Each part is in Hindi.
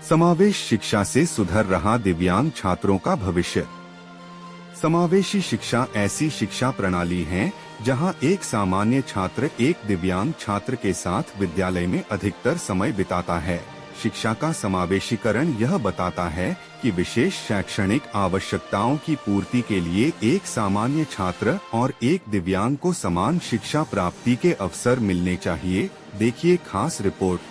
समावेश शिक्षा से सुधर रहा दिव्यांग छात्रों का भविष्य। समावेशी शिक्षा ऐसी शिक्षा प्रणाली है जहां एक सामान्य छात्र एक दिव्यांग छात्र के साथ विद्यालय में अधिकतर समय बिताता है। शिक्षा का समावेशीकरण यह बताता है कि विशेष शैक्षणिक आवश्यकताओं की पूर्ति के लिए एक सामान्य छात्र और एक दिव्यांग को समान शिक्षा प्राप्ति के अवसर मिलने चाहिए। देखिए खास रिपोर्ट।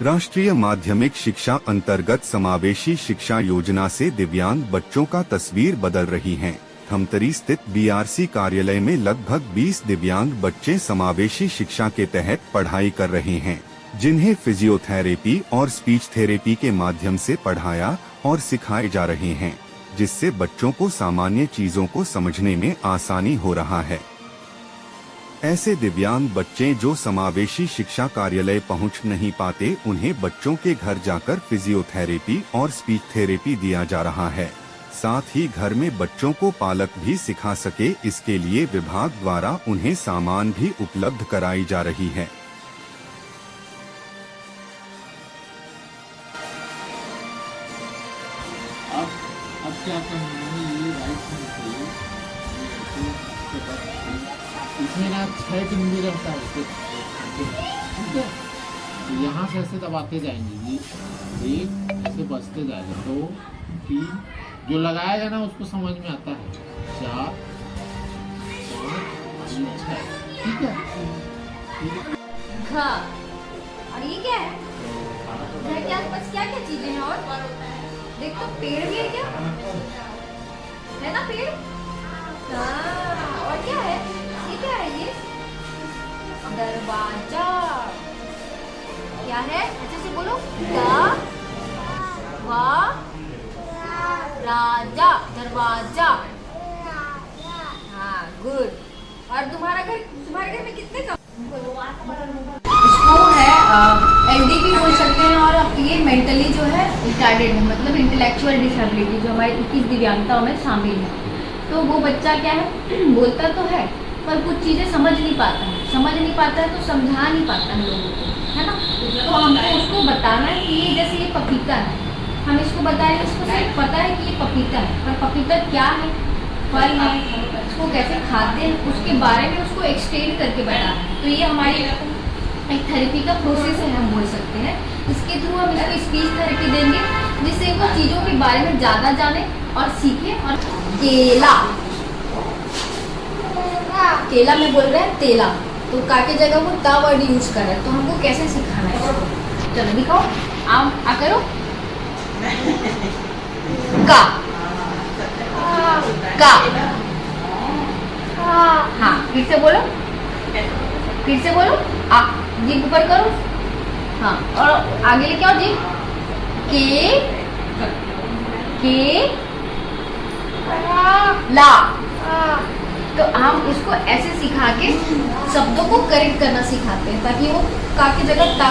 राष्ट्रीय माध्यमिक शिक्षा अंतर्गत समावेशी शिक्षा योजना से दिव्यांग बच्चों का तस्वीर बदल रही है। धमतरी स्थित बीआरसी कार्यालय में लगभग 20 दिव्यांग बच्चे समावेशी शिक्षा के तहत पढ़ाई कर रहे हैं, जिन्हें फिजियोथेरेपी और स्पीच थेरेपी के माध्यम से पढ़ाया और सिखाए जा रहे हैं, जिससे बच्चों को सामान्य चीजों को समझने में आसानी हो रहा है। ऐसे दिव्यांग बच्चे जो समावेशी शिक्षा कार्यालय पहुंच नहीं पाते, उन्हें बच्चों के घर जाकर फिजियोथेरेपी और स्पीच थेरेपी दिया जा रहा है। साथ ही घर में बच्चों को पालक भी सिखा सके, इसके लिए विभाग द्वारा उन्हें सामान भी उपलब्ध कराई जा रही है। अब क्या करना है, ये राइट में चाहिए, इसमें ना 6 दिन भी रहता है, ठीक है। तो यहाँ से ऐसे दबाते जाएंगे, ये एक ऐसे बचते जाएगा, 2 3 जो लगाएगा ना उसको समझ में आता है, 4 5 6, ठीक है। घ और ये क्या है? घर के आसपास क्या क्या चीजें हैं? और देख तो पेड़ भी है, क्या है ना पेड़? हाँ, और क्या है? ये क्या है? ये दरवाजा। क्या है? अच्छे से बोलो। राजा, दरवाजा। हाँ, गुड। और तुम्हारे घर में कितने इसको है एलडीपी बोल सकते हैं, और ये मेंटली जो है रिटार्डेड है, मतलब इंटेलेक्चुअल डिसेबिलिटी जो हमारी 21 दिव्यांगताओं में शामिल है। तो वो बच्चा क्या है, बोलता तो है पर कुछ चीज़ें समझ नहीं पाता है तो समझा नहीं पाता है लोगों को, है ना। तो हमको उसको बताना है कि ये जैसे ये पपीता है, हम इसको बताएं, इसको सिर्फ पता है कि ये पपीता है, पर पपीता क्या है, फल है, इसको कैसे खाते हैं, उसके बारे में उसको एक्सटेंड करके बताना। तो ये हमारी एक थेरेपी का प्रोसेस है, हम बोल सकते हैं। इसके थ्रू हम इसको स्पीच थेरेपी देंगे, जिससे वो चीज़ों के बारे में ज़्यादा जाने और सीखे। और केला में बोल रहे हैं तेला, तो का के जगह वो ता वर्ड यूज कर रहे हैं। तो हमको कैसे सिखाना है इसको? चलो दिखाओ, आ करो। का हाँ, फिर से बोलो। आ जीभ ऊपर करो। हाँ, और आगे लेके आओ जीभ। के ला। तो हम उसको ऐसे सिखा के शब्दों को करेक्ट करना सिखाते हैं, ताकि वो का की जगह ता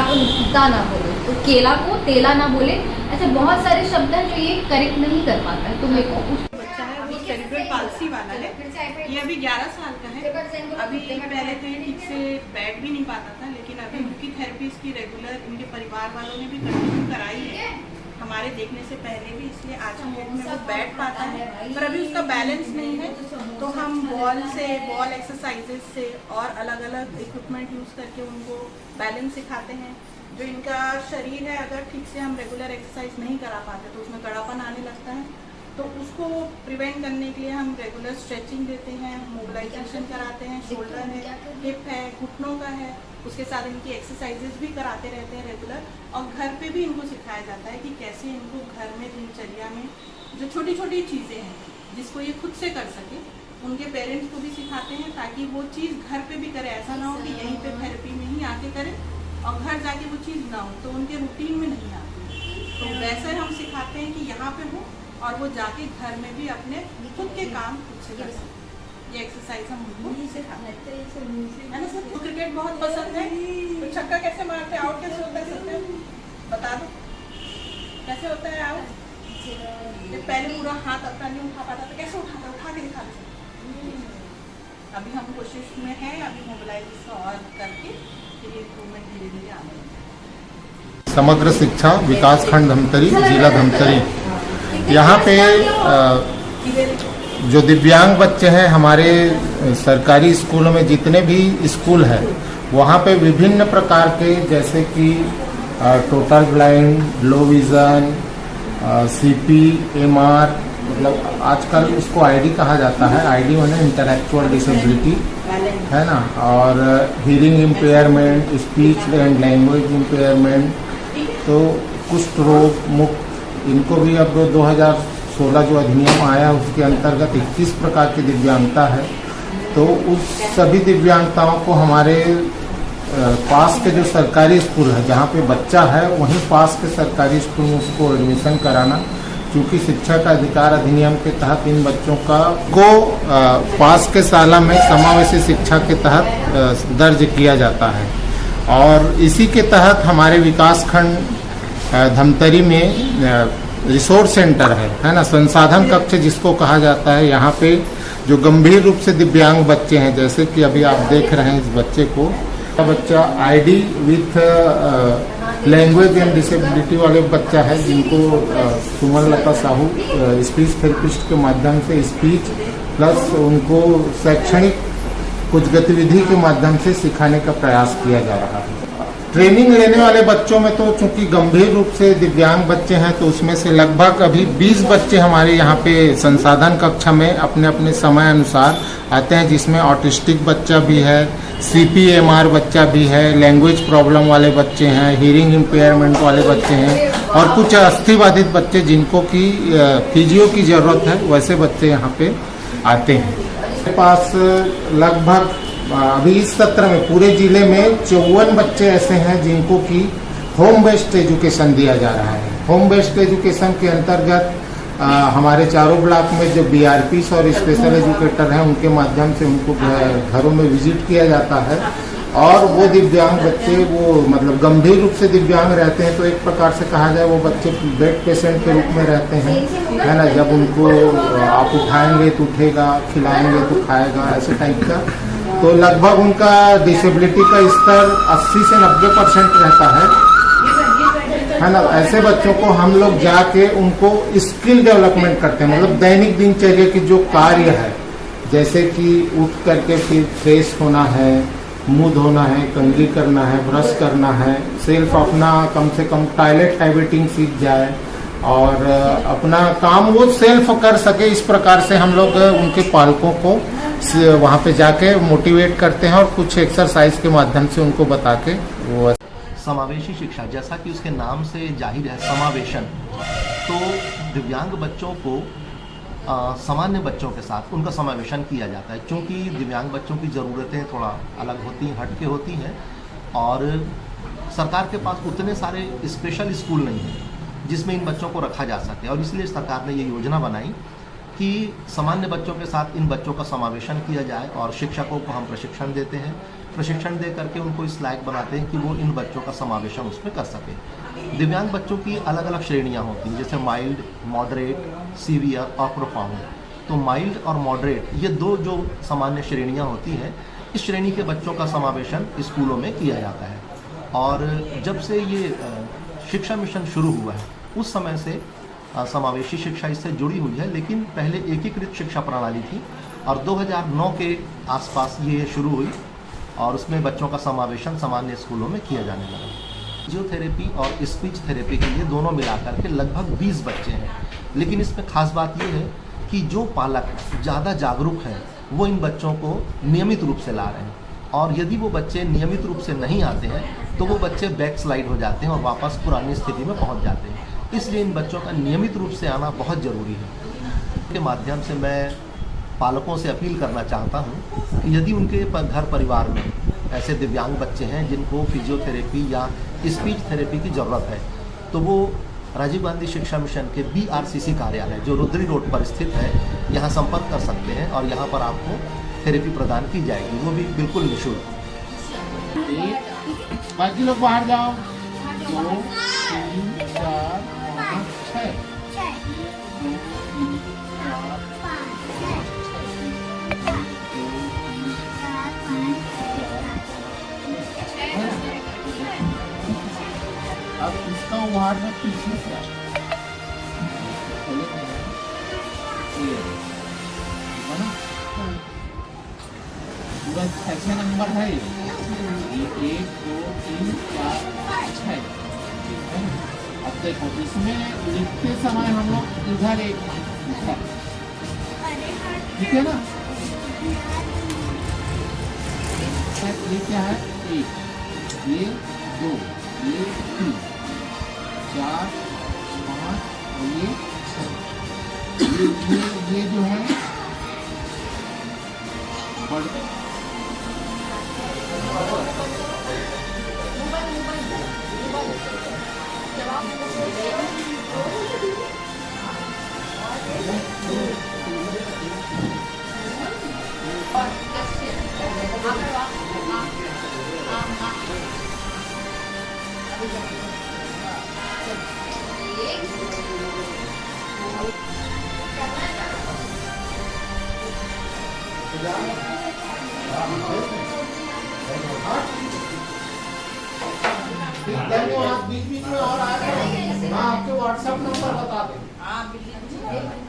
ना बोले, तो केला को तेला ना बोले। ऐसे बहुत सारे शब्द हैं जो ये करेक्ट नहीं कर पाता है। तो मेरे को बच्चा है वो सेरिब्रल पाल्सी वाला है, ये अभी 11 साल का है। अभी पहले तो ये ठीक से बैठ भी नहीं पाता था, लेकिन अभी उनकी थेरेपी इसकी रेगुलर इनके परिवार वालों ने भी कंटिन्यू कराई है, हमारे देखने से पहले भी। इसलिए आज की डेट में वो बैठ पाता है, पर अभी उसका बैलेंस नहीं है। तो हम बॉल एक्सरसाइजेस से और अलग अलग इक्विपमेंट यूज़ करके उनको बैलेंस सिखाते हैं। जो इनका शरीर है, अगर ठीक से हम रेगुलर एक्सरसाइज नहीं करा पाते तो उसमें कड़ापन आने लगता है। तो उसको प्रिवेंट करने के लिए हम रेगुलर स्ट्रेचिंग देते हैं, मोबिलाइजेशन कराते हैं, शोल्डर है, हिप है, घुटनों का है, उसके साथ इनकी एक्सरसाइजेस भी कराते रहते हैं रेगुलर। और घर पे भी इनको सिखाया जाता है कि कैसे इनको घर में दिनचर्या में जो छोटी छोटी चीज़ें हैं जिसको ये खुद से कर सके, उनके पेरेंट्स को भी सिखाते हैं, ताकि वो चीज़ घर पे भी करे। ऐसा ना हो कि यहीं पे थेरेपी में ही आके करें और घर जाके वो चीज़ ना हो, तो उनके रूटीन में नहीं आती। तो वैसे हम सिखाते हैं कि यहाँ पे हो और वो जाके घर में भी अपने खुद के काम खुद से कर सकते। ये एक्सरसाइज हम उनको सिखाते हैं ना। सबको क्रिकेट बहुत पसंद है, तो छक्का कैसे मारते हैं, आउट कैसे होता है, सबको बता दो कैसे होता है आउट। पहले पूरा हाथ अपना नहीं उठा पाता था, कैसे उठाता, उठा के दिखा देते। अभी हम कोशिश में हैं, अभी मोबिलाइज और करके फिर इम्प्रूवमेंट धीरे धीरे आने लगे। समग्र शिक्षा विकास खंड धमतरी, जिला धमतरी। यहाँ पे जो दिव्यांग बच्चे हैं, हमारे सरकारी स्कूलों में जितने भी स्कूल हैं वहाँ पे विभिन्न प्रकार के, जैसे कि टोटल ब्लाइंड, लो विज़न, CP, MR, मतलब आजकल उसको आईडी कहा जाता है। आईडी माने इंटेलेक्चुअल डिसेबिलिटी है ना, और hearing impairment, speech and language impairment, तो कुष्ठ रोग मुक्त, इनको भी अब 2016 जो अधिनियम आया उसके अंतर्गत 21 प्रकार की दिव्यांगता है। तो उस सभी दिव्यांगताओं को हमारे पास के जो सरकारी स्कूल है जहाँ पे बच्चा है वहीं पास के सरकारी स्कूल में उसको एडमिशन कराना, क्योंकि शिक्षा का अधिकार अधिनियम के तहत इन बच्चों का पास के साला में समावेशी शिक्षा के तहत दर्ज किया जाता है। और इसी के तहत हमारे विकास खंड धमतरी में रिसोर्स सेंटर है ना, संसाधन कक्ष जिसको कहा जाता है। यहाँ पे जो गंभीर रूप से दिव्यांग बच्चे हैं, जैसे कि अभी आप देख रहे हैं इस बच्चे को, बच्चा ID with language and disability वाले बच्चा है, जिनको सुमन लता साहू स्पीच थेरेपिस्ट के माध्यम से स्पीच प्लस उनको शैक्षणिक कुछ गतिविधि के माध्यम से सिखाने का प्रयास किया जा रहा है। ट्रेनिंग लेने वाले बच्चों में तो चूंकि गंभीर रूप से दिव्यांग बच्चे हैं, तो उसमें से लगभग अभी 20 बच्चे हमारे यहाँ पे संसाधन कक्षा में अपने अपने समय अनुसार आते हैं, जिसमें ऑटिस्टिक बच्चा भी है, CP MR बच्चा भी है, लैंग्वेज प्रॉब्लम वाले बच्चे हैं, हियरिंग इम्पेयरमेंट वाले बच्चे हैं, और कुछ अस्थिबाधित बच्चे जिनको की फिजियो की ज़रूरत है, वैसे बच्चे यहाँ पे आते हैं। मेरे पास लगभग अभी इस सत्र में पूरे जिले में 54 बच्चे ऐसे हैं जिनको कि होम बेस्ड एजुकेशन दिया जा रहा है। होम बेस्ड एजुकेशन के अंतर्गत हमारे चारों ब्लॉक में जो BRPs और स्पेशल एजुकेटर हैं उनके माध्यम से उनको घरों में विजिट किया जाता है, और वो दिव्यांग बच्चे वो मतलब गंभीर रूप से दिव्यांग रहते हैं, तो एक प्रकार से कहा जाए वो बच्चे बेड पेशेंट के रूप में रहते हैं, है ना। जब उनको आप उठाएंगे तो उठेगा, खिलाएंगे तो खाएगा, ऐसे टाइप का। तो लगभग उनका डिसेबिलिटी का स्तर 80 से 90% रहता है ना। ऐसे बच्चों को हम लोग जाके उनको स्किल डेवलपमेंट करते हैं, मतलब दैनिक दिनचर्या की जो कार्य है, जैसे कि उठ करके फिर फ्रेश होना है, मुंह धोना है, कंघी करना है, ब्रश करना है, सेल्फ अपना कम से कम टॉयलेट हैबिटिंग सीख जाए और अपना काम वो सेल्फ कर सके। इस प्रकार से हम लोग उनके पालकों को वहाँ पे जाके मोटिवेट करते हैं और कुछ एक्सरसाइज के माध्यम से उनको बता के वो समावेशी शिक्षा, जैसा कि उसके नाम से जाहिर है समावेशन, तो दिव्यांग बच्चों को सामान्य बच्चों के साथ उनका समावेशन किया जाता है, क्योंकि दिव्यांग बच्चों की ज़रूरतें थोड़ा अलग होती हैं, हटके होती हैं, और सरकार के पास उतने सारे स्पेशल स्कूल नहीं हैं जिसमें इन बच्चों को रखा जा सके। और इसलिए सरकार ने ये योजना बनाई कि सामान्य बच्चों के साथ इन बच्चों का समावेशन किया जाए, और शिक्षकों को हम प्रशिक्षण देते हैं। प्रशिक्षण दे करके उनको इस लायक बनाते हैं कि वो इन बच्चों का समावेशन उसमें कर सके। दिव्यांग बच्चों की अलग अलग श्रेणियां होती हैं, जैसे माइल्ड, मॉडरेट, सीवियर और प्रोफाउंड। तो माइल्ड और मॉडरेट ये दो जो सामान्य श्रेणियां होती हैं, इस श्रेणी के बच्चों का समावेशन स्कूलों में किया जाता है। और जब से ये शिक्षा मिशन शुरू हुआ है उस समय से समावेशी शिक्षा इससे जुड़ी हुई है, लेकिन पहले एकीकृत शिक्षा प्रणाली थी और 2009 के आसपास ये शुरू हुई और उसमें बच्चों का समावेशन सामान्य स्कूलों में किया जाने लगा। फिजियोथेरेपी और स्पीच थेरेपी के लिए दोनों मिलाकर के लगभग 20 बच्चे हैं, लेकिन इसमें खास बात ये है कि जो पालक ज़्यादा जागरूक हैं वो इन बच्चों को नियमित रूप से ला रहे हैं, और यदि वो बच्चे नियमित रूप से नहीं आते हैं तो वो बच्चे बैक स्लाइड हो जाते हैं और वापस पुरानी स्थिति में पहुंच जाते हैं। इसलिए इन बच्चों का नियमित रूप से आना बहुत ज़रूरी है। इसके माध्यम से मैं पालकों से अपील करना चाहता हूं कि यदि उनके घर परिवार में ऐसे दिव्यांग बच्चे हैं जिनको फिजियोथेरेपी या स्पीच थेरेपी की ज़रूरत है, तो वो राजीव गांधी शिक्षा मिशन के BRCC कार्यालय जो रुद्री रोड पर स्थित है, यहाँ संपर्क कर सकते हैं और यहाँ पर आपको थेरेपी प्रदान की जाएगी, वो भी बिल्कुल निःशुल्क। बाकी लोग बाहर जाओ। 2 3 4 5 6 अब कार्ड में पीछे से आए। पहले क्या है? ये है ना? पूरा 6 नंबर है ये 1 2 3 4 6 है ना? अब देखो इसमें लिखते समय हम लोग इधर एक लिखा, ठीक है ना? ये क्या है? 1 ये 2 ये 3 4 5 और ये 6 ये जो है बढ़ धन्यवाद। बीच बीच में और आए मैं आपके व्हाट्सएप नंबर बता दें। हाँ बिल्कुल